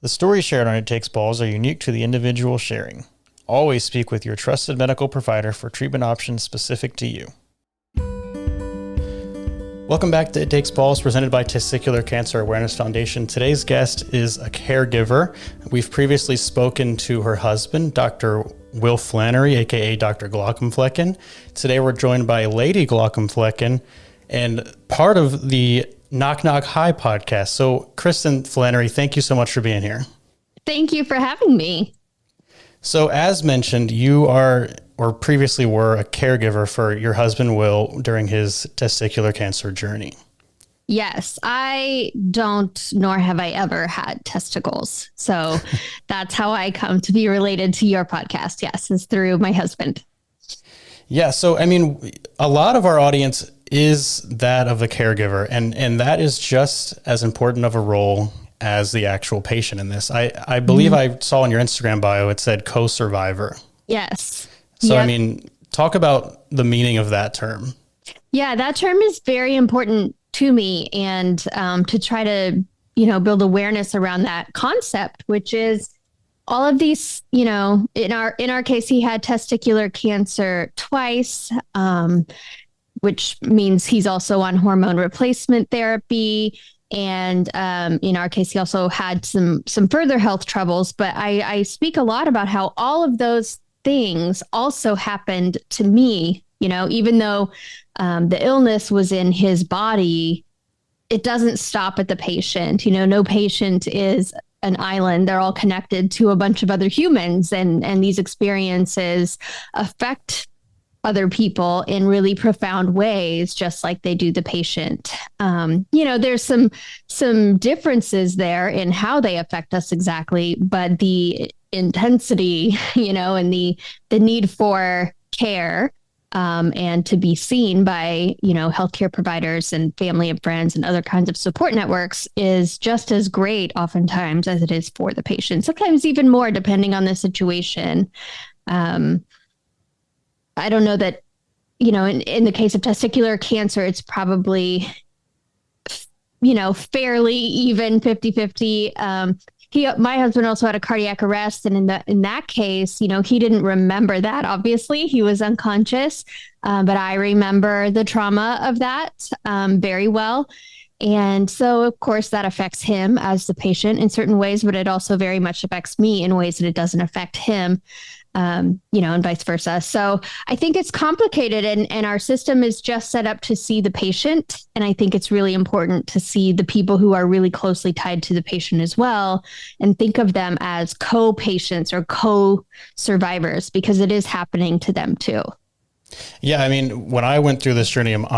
The stories shared on It Takes Balls are unique to the individual sharing. Always speak with your trusted medical provider for treatment options specific to you. Welcome back to It Takes Balls, presented by Testicular Cancer Awareness Foundation. Today's guest is a caregiver. We've previously spoken to her husband, Dr. Will Flanary, aka Dr. Glaucomflecken. Today we're joined by Lady Glaucomflecken and part of the Knock Knock Hi podcast. So Kristin Flanary, thank you so much for being here. Thank you for having me. So as mentioned, you are or previously were a caregiver for your husband, Will, during his testicular cancer journey. Yes, I don't, nor have I ever had testicles. So that's how I come to be related to your podcast. Yes, is through my husband. Yeah. So, I mean, a lot of our audience is that of the caregiver, and that is just as important of a role as the actual patient in this. I believe I saw in your Instagram bio, it said co-survivor. Yes. So, Yep. I mean, talk about the meaning of that term. Yeah, that term is very important to me, and to try to, build awareness around that concept, which is all of these, in our case, he had testicular cancer twice, which means he's also on hormone replacement therapy. And in our case, he also had some further health troubles. But I speak a lot about how all of those things also happened to me, even though the illness was in his body, it doesn't stop at the patient. No patient is an island. They're all connected to a bunch of other humans, and these experiences affect other people in really profound ways, just like they do the patient. There's some differences there in how they affect us exactly, but the intensity, and the need for care, and to be seen by, healthcare providers and family and friends and other kinds of support networks is just as great oftentimes as it is for the patient, sometimes even more depending on the situation. I don't know that, in the case of testicular cancer, it's probably, fairly even 50-50. My husband also had a cardiac arrest. And in that case, he didn't remember that. Obviously, he was unconscious. But I remember the trauma of that very well. And so, of course, that affects him as the patient in certain ways, but it also very much affects me in ways that it doesn't affect him. And vice versa. So I think it's complicated, and our system is just set up to see the patient. And I think it's really important to see the people who are really closely tied to the patient as well, and think of them as co-patients or co-survivors, because it is happening to them too. Yeah. I mean, when I went through this journey in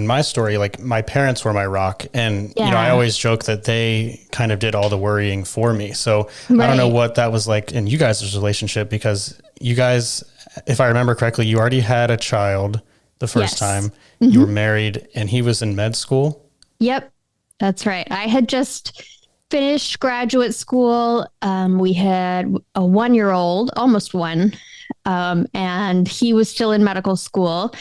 my story, like my parents were my rock, and I always joke that they kind of did all the worrying for me. So right. I don't know what that was like in you guys' relationship, because you guys, if I remember correctly, you already had a child the first time. Mm-hmm. You were married, and he was in med school. Yep, that's right. I had just finished graduate school. We had a 1-year-old, almost one, and he was still in medical school.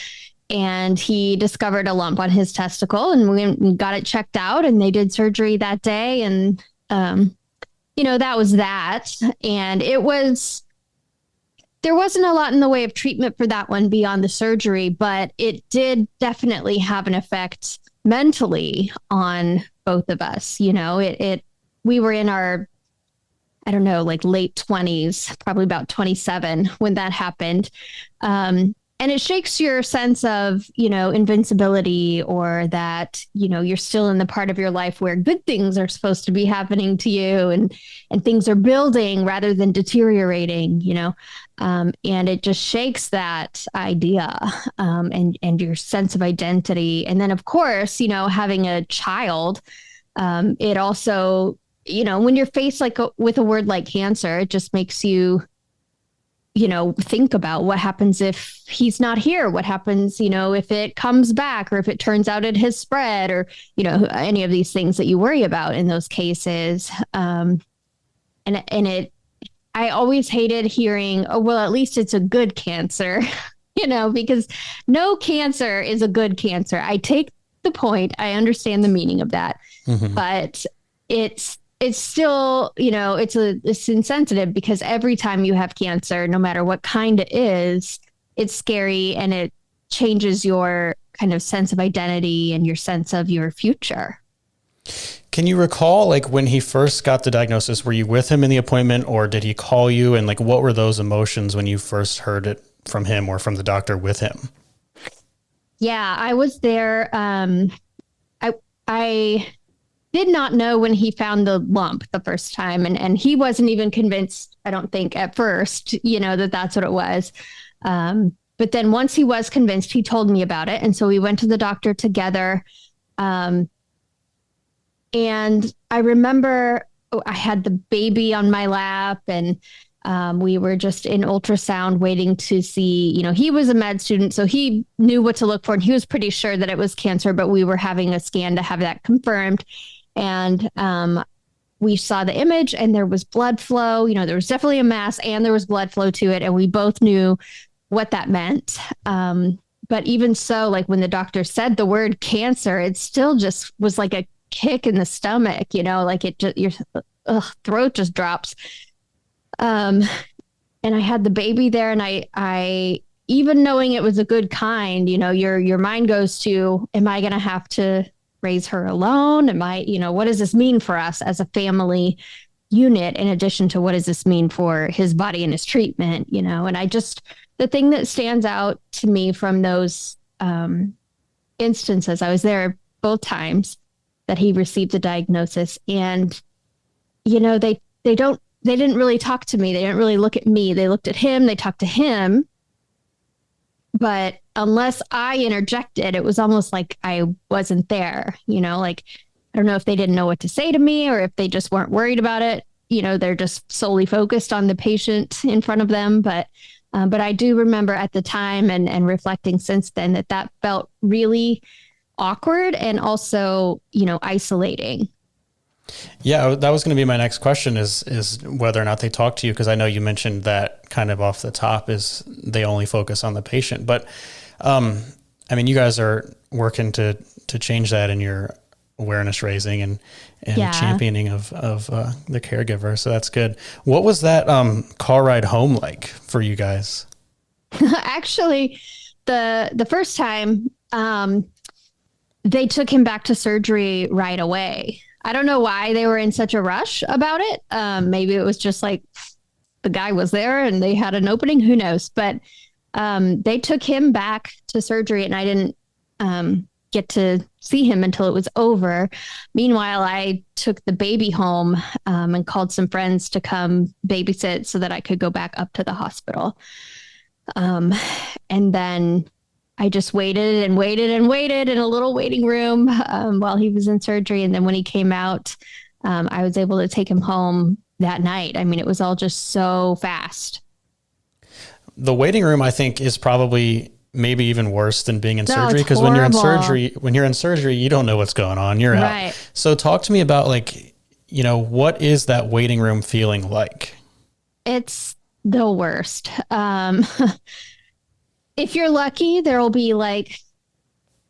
And he discovered a lump on his testicle, and we got it checked out, and they did surgery that day. And, that was that. And there wasn't a lot in the way of treatment for that one beyond the surgery, but it did definitely have an effect mentally on both of us. We were in our, late 20s, probably about 27 when that happened. And it shakes your sense of, invincibility, or that, you're still in the part of your life where good things are supposed to be happening to you, and things are building rather than deteriorating, and it just shakes that idea, and your sense of identity. And then, of course, having a child, it also, when you're faced with a word like cancer, it just makes you think about what happens if he's not here, what happens, if it comes back, or if it turns out it has spread, or, any of these things that you worry about in those cases. I always hated hearing, oh, well, at least it's a good cancer, because no cancer is a good cancer. I take the point. I understand the meaning of that, but it's it's still, it's insensitive because every time you have cancer, no matter what kind it is, it's scary and it changes your kind of sense of identity and your sense of your future. Can you recall, like, when he first got the diagnosis, were you with him in the appointment, or did he call you? And like, what were those emotions when you first heard it from him or from the doctor with him? Yeah, I was there. I did not know when he found the lump the first time. And he wasn't even convinced, I don't think at first, that that's what it was. But then once he was convinced, he told me about it. And so we went to the doctor together. And I remember I had the baby on my lap and we were just in ultrasound waiting to see, he was a med student, so he knew what to look for. And he was pretty sure that it was cancer, but we were having a scan to have that confirmed. And we saw the image and there was blood flow. There was definitely a mass and there was blood flow to it. And we both knew what that meant. But even so, like when the doctor said the word cancer, it still just was like a kick in the stomach, like it just, your throat just drops. And I had the baby there and I even knowing it was a good kind, your mind goes to, am I going to have to raise her alone? Am I, what does this mean for us as a family unit, in addition to what does this mean for his body and his treatment, and the thing that stands out to me from those instances, I was there both times that he received the diagnosis, and, they didn't really talk to me. They didn't really look at me. They looked at him, they talked to him. But unless I interjected, it was almost like I wasn't there, like, I don't know if they didn't know what to say to me or if they just weren't worried about it. They're just solely focused on the patient in front of them. But I do remember at the time and reflecting since then that felt really awkward and also, isolating. Yeah, that was going to be my next question is whether or not they talk to you. Cause I know you mentioned that kind of off the top is they only focus on the patient, but, you guys are working to change that in your awareness raising and championing of the caregiver. So that's good. What was that, car ride home like for you guys? Actually, the first time, they took him back to surgery right away. I don't know why they were in such a rush about it. Maybe it was just like the guy was there and they had an opening. Who knows? But they took him back to surgery and I didn't get to see him until it was over. Meanwhile, I took the baby home and called some friends to come babysit so that I could go back up to the hospital. And then I just waited and waited and waited in a little waiting room while he was in surgery. And then when he came out, I was able to take him home that night. It was all just so fast. The waiting room, I think, is probably maybe even worse than being in surgery. Because when you're in surgery, you don't know what's going on. You're right out. So talk to me about what is that waiting room feeling like? It's the worst. If you're lucky, there will be like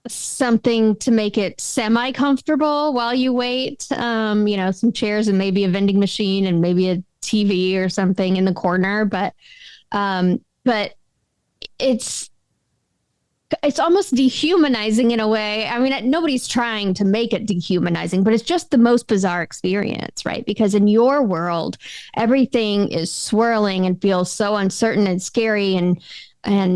something to make it semi-comfortable while you wait. Some chairs and maybe a vending machine and maybe a TV or something in the corner. But it's almost dehumanizing in a way. Nobody's trying to make it dehumanizing, but it's just the most bizarre experience, right? Because in your world, everything is swirling and feels so uncertain and scary and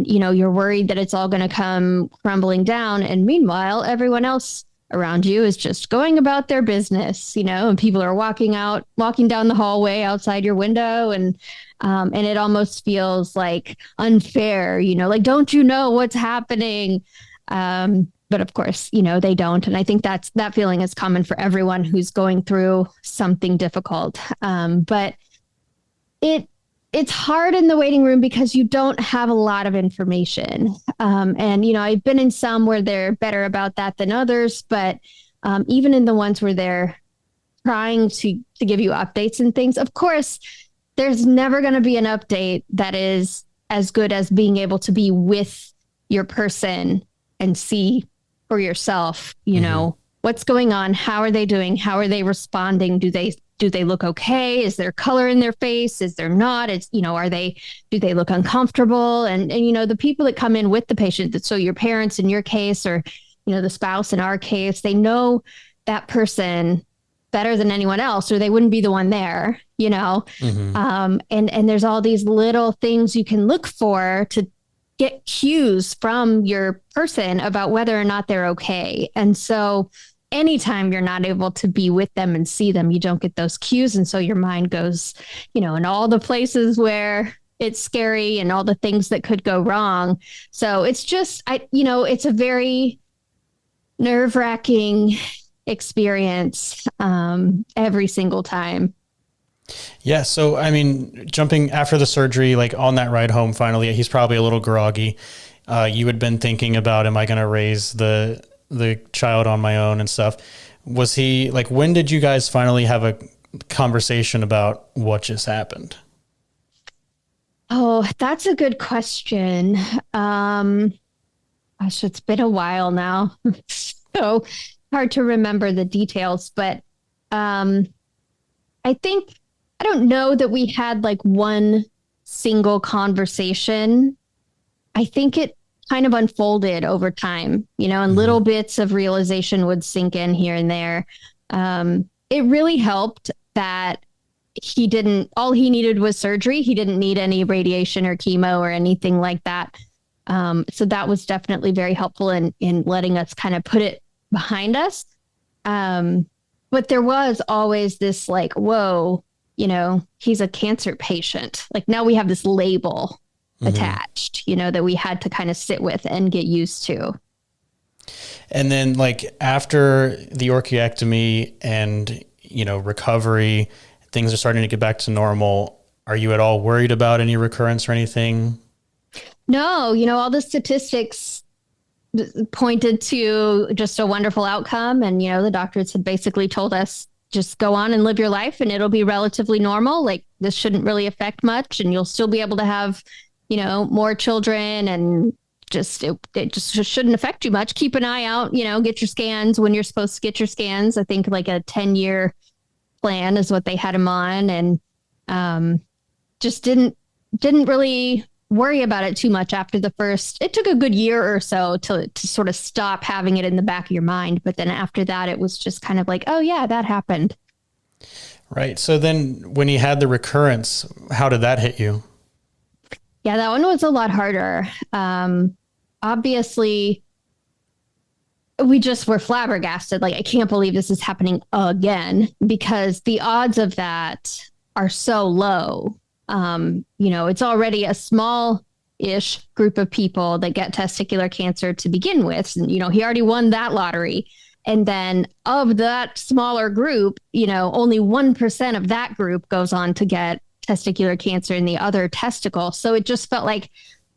you're worried that it's all going to come crumbling down. And meanwhile, everyone else around you is just going about their business, and people are walking down the hallway outside your window. And it almost feels like unfair, like, don't you know what's happening? But of course, they don't. And I think that feeling is common for everyone who's going through something difficult. But it's hard in the waiting room because you don't have a lot of information. I've been in some where they're better about that than others, but even in the ones where they're trying to give you updates and things, of course, there's never going to be an update that is as good as being able to be with your person and see for yourself, what's going on? How are they doing? How are they responding? Do they do they look okay? Is there color in their face? Is there not? It's, do they look uncomfortable? And, the people that come in with the patient, so your parents in your case, or, the spouse in our case, they know that person better than anyone else, or they wouldn't be the one there, and there's all these little things you can look for to get cues from your person about whether or not they're okay. And so anytime you're not able to be with them and see them, you don't get those cues. And so your mind goes, in all the places where it's scary and all the things that could go wrong. So it's just, it's a very nerve-wracking experience every single time. Yeah. So, I mean, jumping after the surgery, like on that ride home, finally, he's probably a little groggy. You had been thinking about, am I going to raise the child on my own and stuff? Was he like, when did you guys finally have a conversation about what just happened? Oh, that's a good question. Gosh, it's been a while now. So hard to remember the details, but I don't know that we had like one single conversation. I think it kind of unfolded over time, and little bits of realization would sink in here and there. It really helped that all he needed was surgery. He didn't need any radiation or chemo or anything like that. So that was definitely very helpful in letting us kind of put it behind us. But there was always this like, whoa, he's a cancer patient. Like now we have this label attached, that we had to kind of sit with and get used to. And then like after the orchiectomy and, recovery, things are starting to get back to normal. Are you at all worried about any recurrence or anything? No, all the statistics pointed to just a wonderful outcome. And, the doctors had basically told us, just go on and live your life and it'll be relatively normal. Like this shouldn't really affect much and you'll still be able to have, more children, and it just shouldn't affect you much. Keep an eye out, get your scans when you're supposed to get your scans. I think like a 10-year plan is what they had him on, and just didn't really worry about it too much after the first. It took a good year or so to sort of stop having it in the back of your mind. But then after that, it was just kind of like, oh yeah, that happened. Right. So then when you had the recurrence, how did that hit you? Yeah, that one was a lot harder. Obviously, we just were flabbergasted. Like, I can't believe this is happening again, because the odds of that are so low. It's already a small-ish group of people that get testicular cancer to begin with. And, he already won that lottery. And then of that smaller group, only 1% of that group goes on to get testicular cancer in the other testicle. So it just felt like,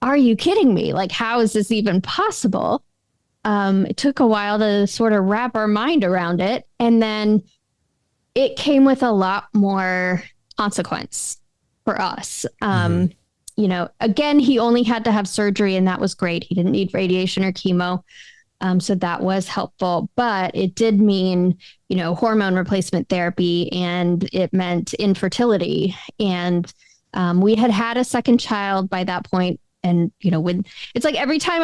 are you kidding me? Like, how is this even possible? It took a while to sort of wrap our mind around it. And then it came with a lot more consequence for us. Again, he only had to have surgery, and that was great. He didn't need radiation or chemo. So that was helpful, but it did mean, hormone replacement therapy, and it meant infertility. And we had a second child by that point. And, when it's like every time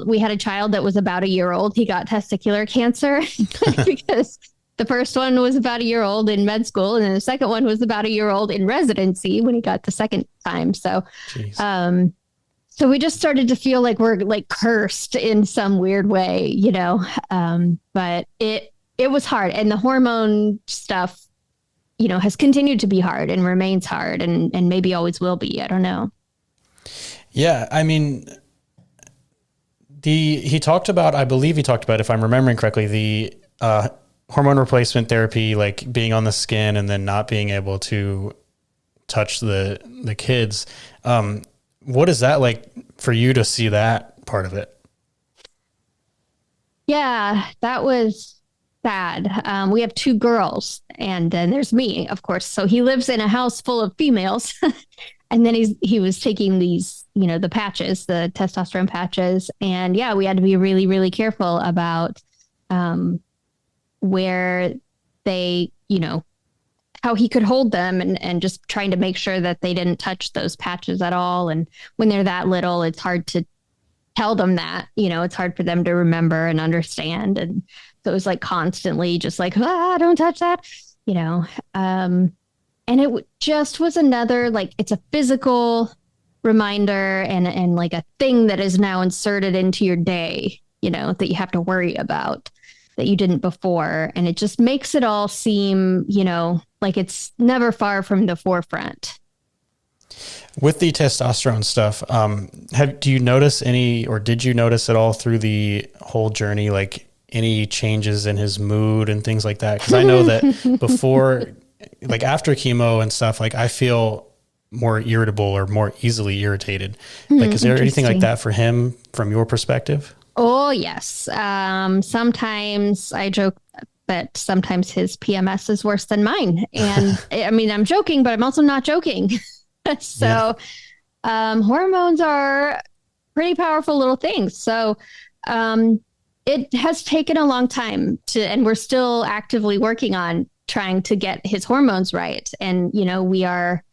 we had a child that was about a year old, he got testicular cancer because the first one was about a year old in med school. And then the second one was about a year old in residency when he got the second time. So, so we just started to feel like we're like cursed in some weird way, but it was hard. And the hormone stuff, has continued to be hard and remains hard, and maybe always will be. I don't know. Yeah. I mean, he talked about, if I'm remembering correctly, the hormone replacement therapy, like being on the skin and then not being able to touch the kids. What is that like for you to see that part of it? Yeah, that was sad. We have two girls, and then there's me, of course. So he lives in a house full of females. And then he was taking these, the patches, the testosterone patches. And yeah, we had to be really, really careful about where they, how he could hold them and just trying to make sure that they didn't touch those patches at all. And when they're that little, it's hard to tell them that, it's hard for them to remember and understand. And so it was like constantly just like, don't touch that, and it just was another, like, it's a physical reminder and like a thing that is now inserted into your day, that you have to worry about that you didn't before. And it just makes it all seem, like it's never far from the forefront. With the testosterone stuff, do you notice did you notice at all through the whole journey, like any changes in his mood and things like that? Because I know that before, like after chemo and stuff, like I feel more irritable or more easily irritated. Like, is there anything like that for him from your perspective? Oh, yes. Sometimes I joke that sometimes his PMS is worse than mine. And I mean, I'm joking, but I'm also not joking. So hormones are pretty powerful little things. So it has taken a long time and we're still actively working on trying to get his hormones right. And, we are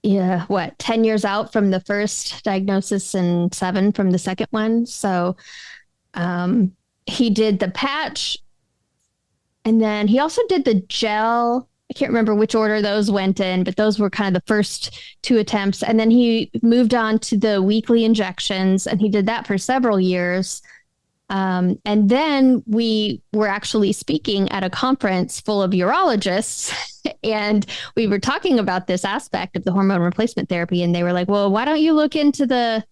10 years out from the first diagnosis and 7 from the second one. So he did the patch and then he also did the gel. I can't remember which order those went in, but those were kind of the first 2 attempts. And then he moved on to the weekly injections and he did that for several years. And then we were actually speaking at a conference full of urologists and we were talking about this aspect of the hormone replacement therapy. And they were like, well, why don't you look into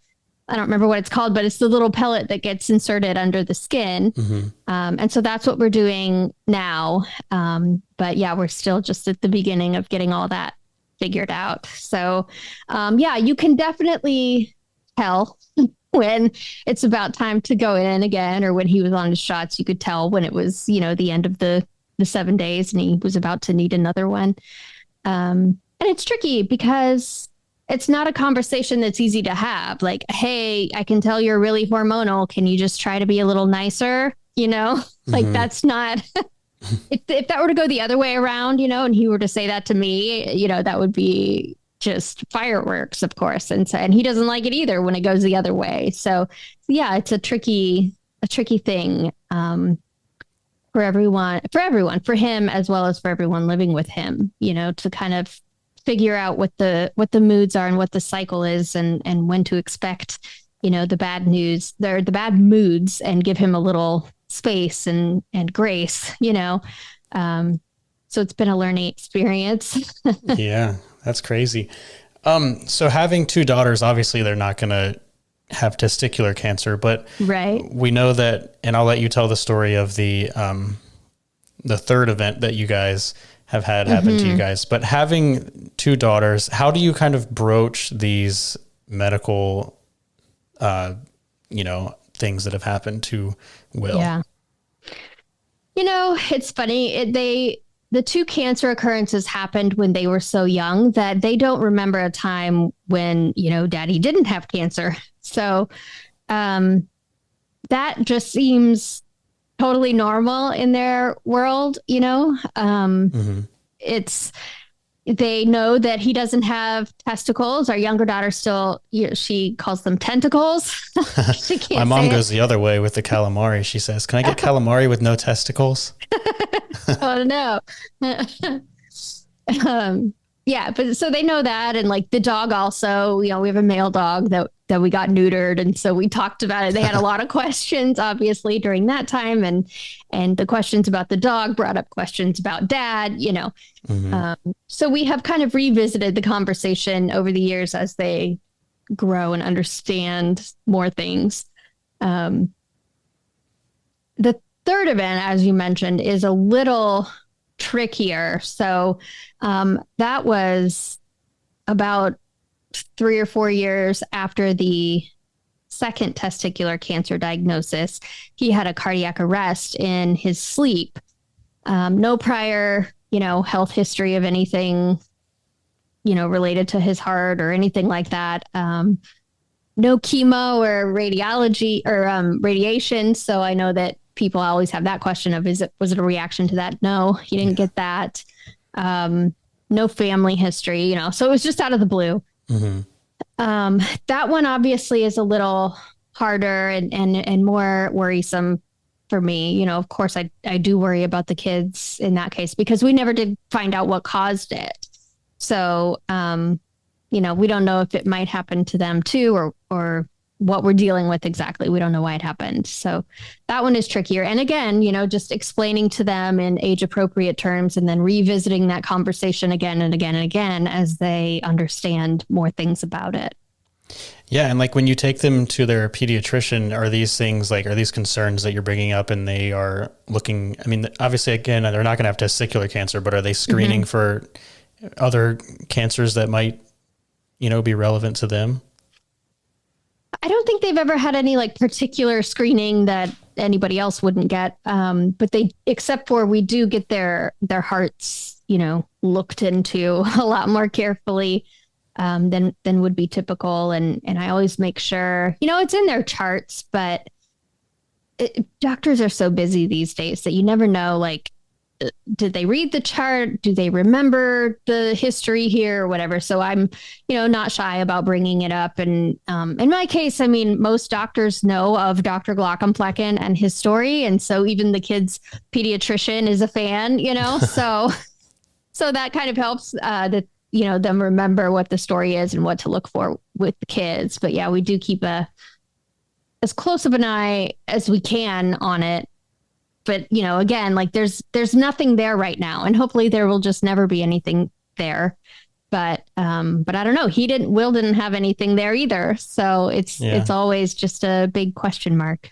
I don't remember what it's called, but it's the little pellet that gets inserted under the skin. Mm-hmm. And so that's what we're doing now. But yeah, we're still just at the beginning of getting all that figured out. So you can definitely tell when it's about time to go in again, or when he was on his shots, you could tell when it was, the end of the 7 days and he was about to need another one. And it's tricky because it's not a conversation that's easy to have. Like, hey, I can tell you're really hormonal. Can you just try to be a little nicer? Like that's not, if that were to go the other way around, and he were to say that to me, that would be just fireworks, of course. And he doesn't like it either when it goes the other way. So yeah, it's a tricky thing for everyone, for him, as well as for everyone living with him, to kind of figure out what the moods are and what the cycle is and when to expect, the bad news, the bad moods, and give him a little space and grace, so it's been a learning experience. Yeah, that's crazy. So having 2 daughters, obviously they're not going to have testicular cancer, but right. We know that, and I'll let you tell the story of the third event that you guys have had happen to you guys, but having 2 daughters, how do you kind of broach these medical, things that have happened to Will? Yeah. It's funny. The 2 cancer occurrences happened when they were so young that they don't remember a time when, daddy didn't have cancer. So, that just seems totally normal in their world, they know that he doesn't have testicles. Our younger daughter still, she calls them tentacles. My mom goes the other way with the calamari. She says, can I get calamari with no testicles? Oh, no. Yeah, but so they know that. And like the dog also, we have a male dog that we got neutered. And so we talked about it. They had a lot of questions, obviously, during that time. And the questions about the dog brought up questions about dad, So we have kind of revisited the conversation over the years as they grow and understand more things. The third event, as you mentioned, is a little trickier. So that was about 3 or 4 years after the second testicular cancer diagnosis. He had a cardiac arrest in his sleep. No prior, health history of anything, related to his heart or anything like that. No chemo or radiology or radiation. So I know that people always have that question of, was it a reaction to that? No, he didn't get that. no family history, so it was just out of the blue. Mm-hmm. That one obviously is a little harder and more worrisome for me. Of course, I do worry about the kids in that case because we never did find out what caused it. So, we don't know if it might happen to them too, or what we're dealing with exactly. We don't know why it happened. So that one is trickier. And again, just explaining to them in age appropriate terms and then revisiting that conversation again and again and again as they understand more things about it. Yeah. And like when you take them to their pediatrician, are these concerns that you're bringing up and they are looking, obviously, again, they're not going to have testicular cancer, but are they screening for other cancers that might, be relevant to them? I don't think they've ever had any like particular screening that anybody else wouldn't get. But except for we do get their hearts, looked into a lot more carefully than would be typical. And I always make sure, it's in their charts, but doctors are so busy these days that you never know, like, did they read the chart? Do they remember the history here or whatever? So I'm, not shy about bringing it up. And in my case, most doctors know of Dr. Glaucomflecken and his story. And so even the kid's pediatrician is a fan, so that kind of helps them remember what the story is and what to look for with the kids. But yeah, we do keep as close of an eye as we can on it. But, again, like there's nothing there right now, and hopefully there will just never be anything there. But I don't know. Will didn't have anything there either. So it's always just a big question mark.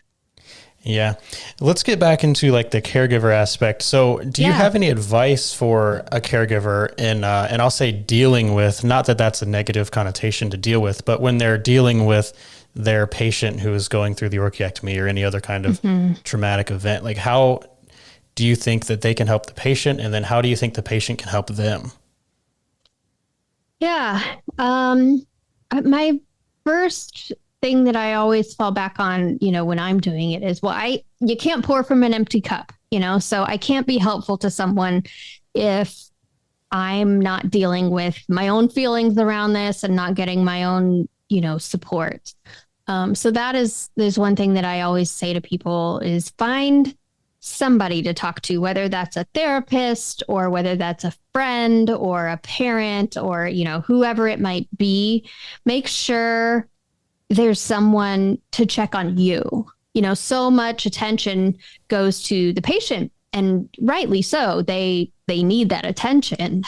Yeah. Let's get back into like the caregiver aspect. So do you have any advice for a caregiver in, and I'll say dealing with, not that that's a negative connotation to deal with, but when they're dealing with their patient who is going through the orchiectomy or any other kind of traumatic event, like how do you think that they can help the patient? And then how do you think the patient can help them? Yeah. My first thing that I always fall back on, when I'm doing it is, you can't pour from an empty cup, so I can't be helpful to someone if I'm not dealing with my own feelings around this and not getting my own, support. So that is, there's one thing that I always say to people is find somebody to talk to, whether that's a therapist or whether that's a friend or a parent or, whoever it might be. Make sure there's someone to check on you. So much attention goes to the patient, and rightly so. They need that attention.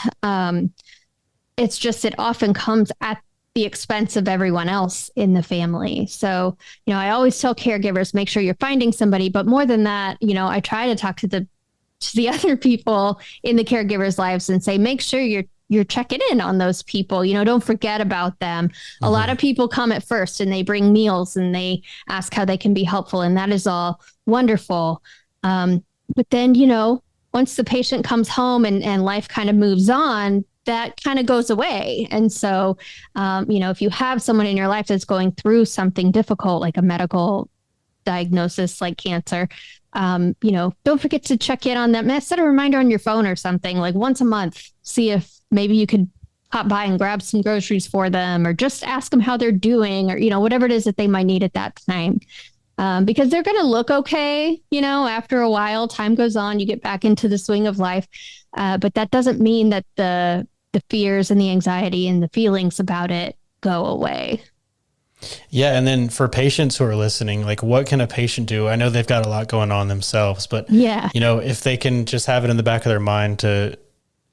It's just, it often comes at the expense of everyone else in the family. So, I always tell caregivers, make sure you're finding somebody, but more than that, I try to talk to the other people in the caregivers' lives and say, make sure you're checking in on those people, don't forget about them. A lot of people come at first and they bring meals and they ask how they can be helpful. And that is all wonderful. But then, once the patient comes home and life kind of moves on, that kind of goes away. And so, if you have someone in your life that's going through something difficult, like a medical diagnosis, like cancer, don't forget to check in on them. Set a reminder on your phone or something, like once a month, see if maybe you could pop by and grab some groceries for them, or just ask them how they're doing, or, whatever it is that they might need at that time. Because they're going to look okay, after a while. Time goes on, you get back into the swing of life. But that doesn't mean that the fears and the anxiety and the feelings about it go away. Yeah. And then for patients who are listening, like what can a patient do? I know they've got a lot going on themselves, but if they can just have it in the back of their mind to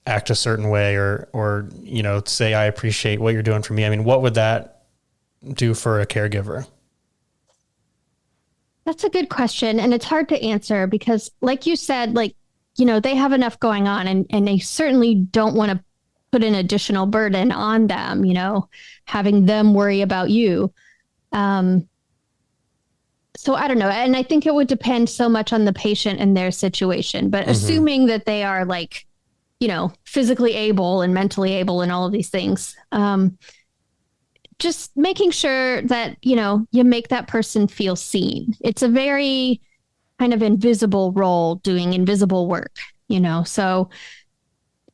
act a certain way or say, I appreciate what you're doing for me. What would that do for a caregiver? That's a good question. And it's hard to answer because like you said, they have enough going on and they certainly don't want to put an additional burden on them, having them worry about you. So I don't know. And I think it would depend so much on the patient and their situation, but assuming that they are physically able and mentally able and all of these things, just making sure that, you make that person feel seen. It's a very kind of invisible role doing invisible work, so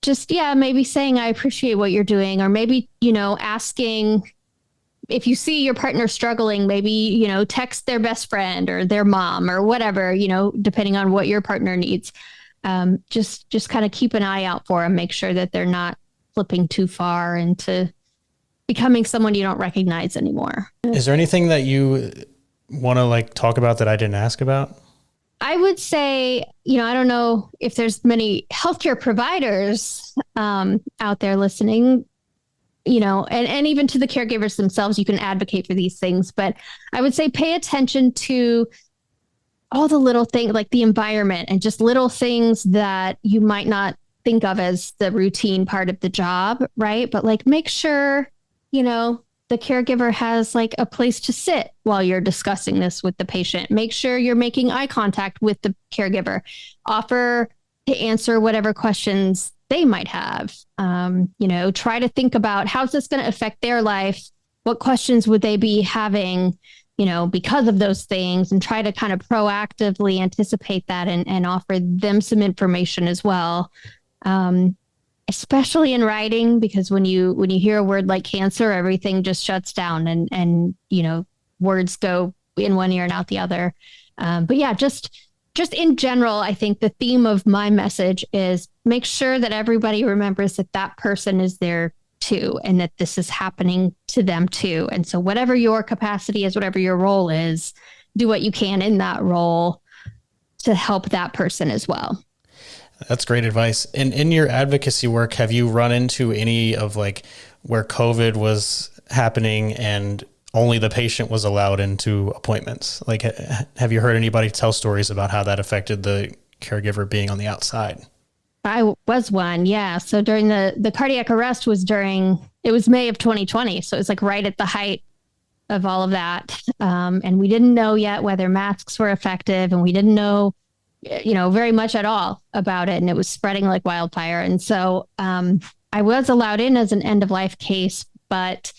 just, yeah, maybe saying, I appreciate what you're doing, or maybe, asking if you see your partner struggling, maybe, text their best friend or their mom or whatever, depending on what your partner needs. Just kind of keep an eye out for them, make sure that they're not slipping too far into becoming someone you don't recognize anymore. Is there anything that you want to talk about that I didn't ask about? I would say, I don't know if there's many healthcare providers out there listening, and even to the caregivers themselves, you can advocate for these things. But I would say pay attention to all the little things, like the environment and just little things that you might not think of as the routine part of the job, right? But make sure, the caregiver has a place to sit while you're discussing this with the patient. Make sure you're making eye contact with the caregiver. Offer to answer whatever questions they might have. Try to think about how's this going to affect their life? What questions would they be having, because of those things, and try to kind of proactively anticipate that and offer them some information as well. Especially in writing, because when you hear a word like cancer, everything just shuts down and words go in one ear and out the other. But yeah, just in general, I think the theme of my message is make sure that everybody remembers that person is there too, and that this is happening to them too. And so whatever your capacity is, whatever your role is, do what you can in that role to help that person as well. That's great advice. And in your advocacy work, have you run into any of where COVID was happening and only the patient was allowed into appointments? Have you heard anybody tell stories about how that affected the caregiver being on the outside? I was one. Yeah. So during the cardiac arrest it was May of 2020. So it was right at the height of all of that. And we didn't know yet whether masks were effective, and we didn't know very much at all about it. And it was spreading like wildfire. And so I was allowed in as an end of life case, but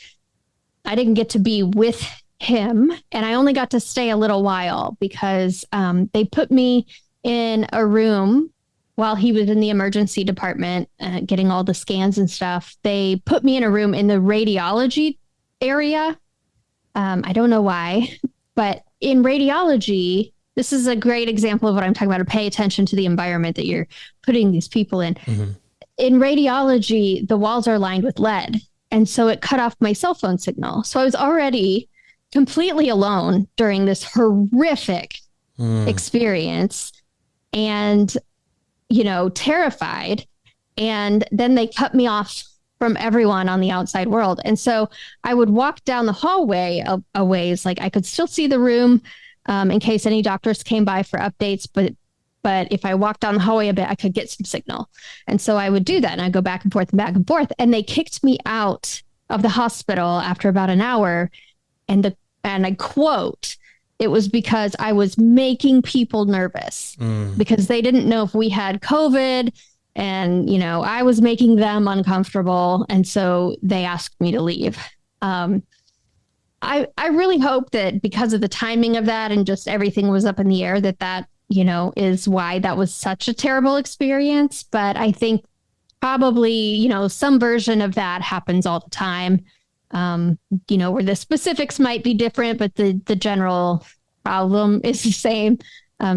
I didn't get to be with him. And I only got to stay a little while because they put me in a room while he was in the emergency department getting all the scans and stuff. They put me in a room in the radiology area. I don't know why, but in radiology, this is a great example of what I'm talking about, to pay attention to the environment that you're putting these people in. Mm-hmm. In radiology, the walls are lined with lead. And so it cut off my cell phone signal. So I was already completely alone during this horrific experience and, terrified. And then they cut me off from everyone on the outside world. And so I would walk down the hallway a ways, I could still see the room, in case any doctors came by for updates. But if I walked down the hallway a bit, I could get some signal. And so I would do that. And I'd go back and forth and back and forth. And they kicked me out of the hospital after about an hour. And I quote, it was because I was making people nervous because they didn't know if we had COVID, and, I was making them uncomfortable. And so they asked me to leave. I really hope that because of the timing of that and just everything was up in the air, that is why that was such a terrible experience. But I think probably, some version of that happens all the time, where the specifics might be different, but the general problem is the same.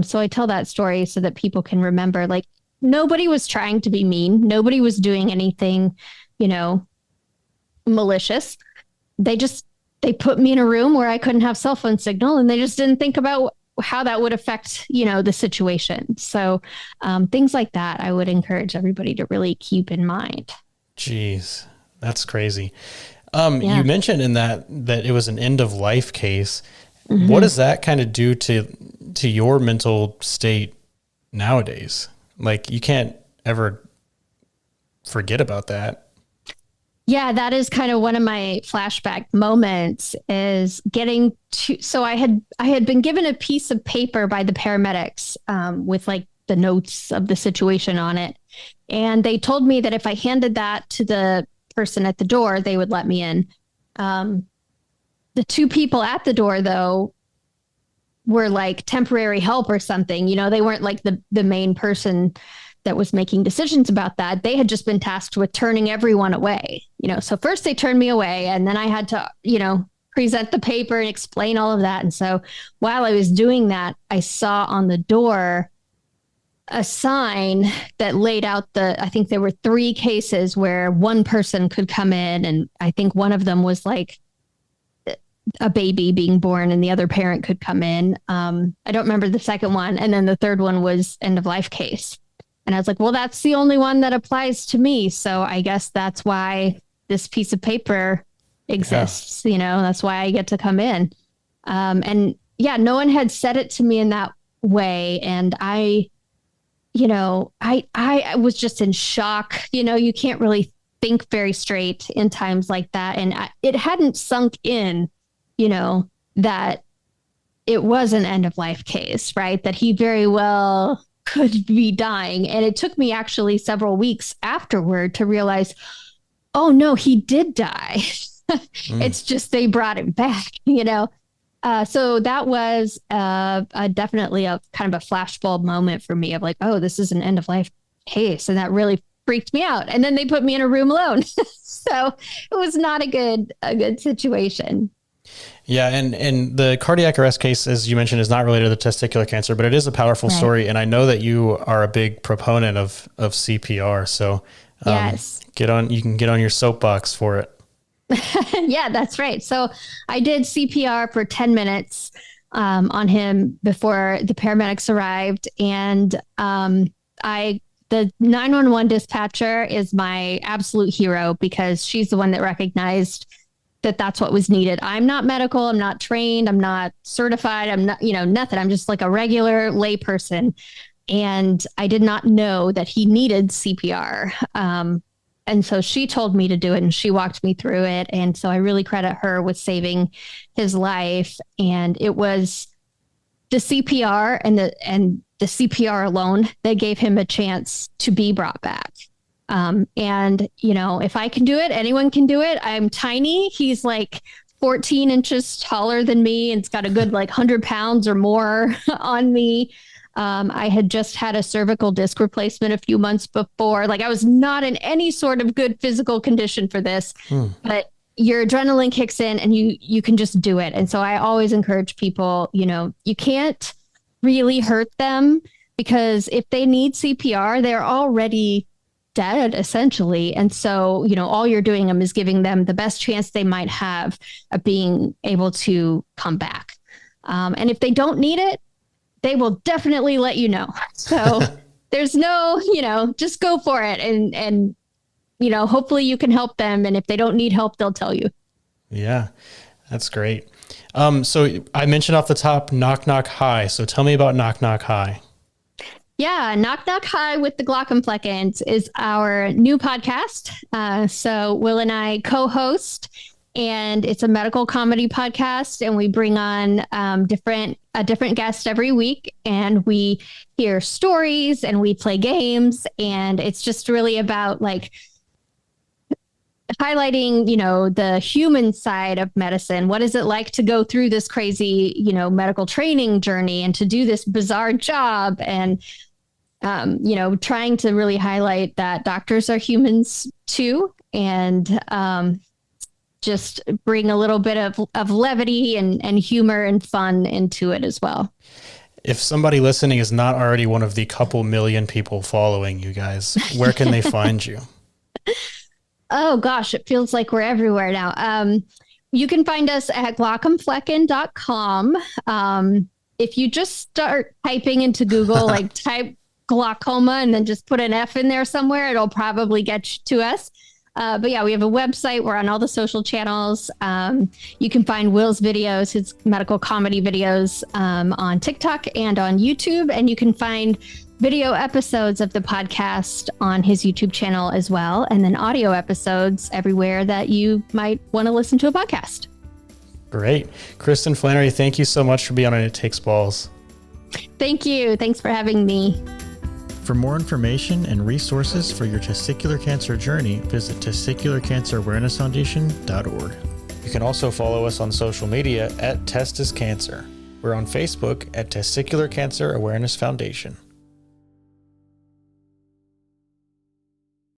So I tell that story so that people can remember, nobody was trying to be mean. Nobody was doing anything, malicious. They put me in a room where I couldn't have cell phone signal, and they just didn't think about how that would affect, the situation. So things like that, I would encourage everybody to really keep in mind. Jeez, that's crazy. You mentioned in that it was an end of life case. Mm-hmm. What does that kind of do to your mental state nowadays? You can't ever forget about that. Yeah, that is kind of one of my flashback moments, is getting to, so I had been given a piece of paper by the paramedics with the notes of the situation on it. And they told me that if I handed that to the person at the door, they would let me in. The two people at the door, though, were temporary help or something. They weren't the main person that was making decisions about that. They had just been tasked with turning everyone away, so first they turned me away, and then I had to, present the paper and explain all of that. And so while I was doing that, I saw on the door a sign that laid out I think there were 3 cases where one person could come in. And I think one of them was like a baby being born and the other parent could come in. I don't remember the second one. And then the third one was end of life case. And I was like, well, that's the only one that applies to me. So I guess that's why this piece of paper exists. That's why I get to come in. And yeah, no one had said it to me in that way. And I was just in shock. You can't really think very straight in times like that. And it hadn't sunk in, that it was an end of life case, right? That he very well could be dying. And it took me actually several weeks afterward to realize, oh no, he did die. It's just, they brought it back, So that was definitely a kind of a flashbulb moment for me of like, oh, this is an end of life case. And that really freaked me out. And then they put me in a room alone. So it was not a good situation. Yeah. And the cardiac arrest case, as you mentioned, is not related to the testicular cancer, but it is a powerful story. And I know that you are a big proponent of CPR. So yes, you can get on your soapbox for it. Yeah, that's right. So I did CPR for 10 minutes on him before the paramedics arrived. And the 911 dispatcher is my absolute hero because she's the one that recognized that that's what was needed. I'm not medical. I'm not trained. I'm not certified. I'm not, nothing. I'm just like a regular lay person. And I did not know that he needed CPR. And so she told me to do it and she walked me through it. And so I really credit her with saving his life. And it was the CPR and the CPR alone that gave him a chance to be brought back. And if I can do it, anyone can do it. I'm tiny. He's like 14 inches taller than me and it's got a good 100 pounds or more on me. I had just had a cervical disc replacement a few months before. I was not in any sort of good physical condition for this, but your adrenaline kicks in and you can just do it. And so I always encourage people, you can't really hurt them because if they need CPR, they're already dead essentially. And so, all you're doing them is giving them the best chance they might have of being able to come back. And if they don't need it, they will definitely let you know. So there's no, just go for it. And, hopefully you can help them. And if they don't need help, they'll tell you. Yeah, that's great. So I mentioned off the top, Knock Knock Hi. So tell me about Knock Knock Hi. Yeah, Knock Knock Hi with the Glaucomfleckens is our new podcast. So Will and I co-host, and it's a medical comedy podcast, and we bring on a different guest every week, and we hear stories and we play games, and it's just really about highlighting, the human side of medicine. What is it like to go through this crazy, medical training journey and to do this bizarre job, and trying to really highlight that doctors are humans too, and just bring a little bit of levity and humor and fun into it as well. If somebody listening is not already one of the couple million people following you guys, where can they find you? Oh gosh, it feels like we're everywhere now. You can find us at glaucomflecken.com. If you just start typing into Google, type glaucoma and then just put an F in there somewhere, it'll probably get to us. But yeah, we have a website. We're on all the social channels. You can find Will's videos, his medical comedy videos, on TikTok and on YouTube. And you can find video episodes of the podcast on his YouTube channel as well. And then audio episodes everywhere that you might want to listen to a podcast. Great. Kristin Flanary, thank you so much for being on It Takes Balls. Thank you. Thanks for having me. For more information and resources for your testicular cancer journey, visit testicularcancerawarenessfoundation.org. You can also follow us on social media at Test is Cancer. We're on Facebook at Testicular Cancer Awareness Foundation.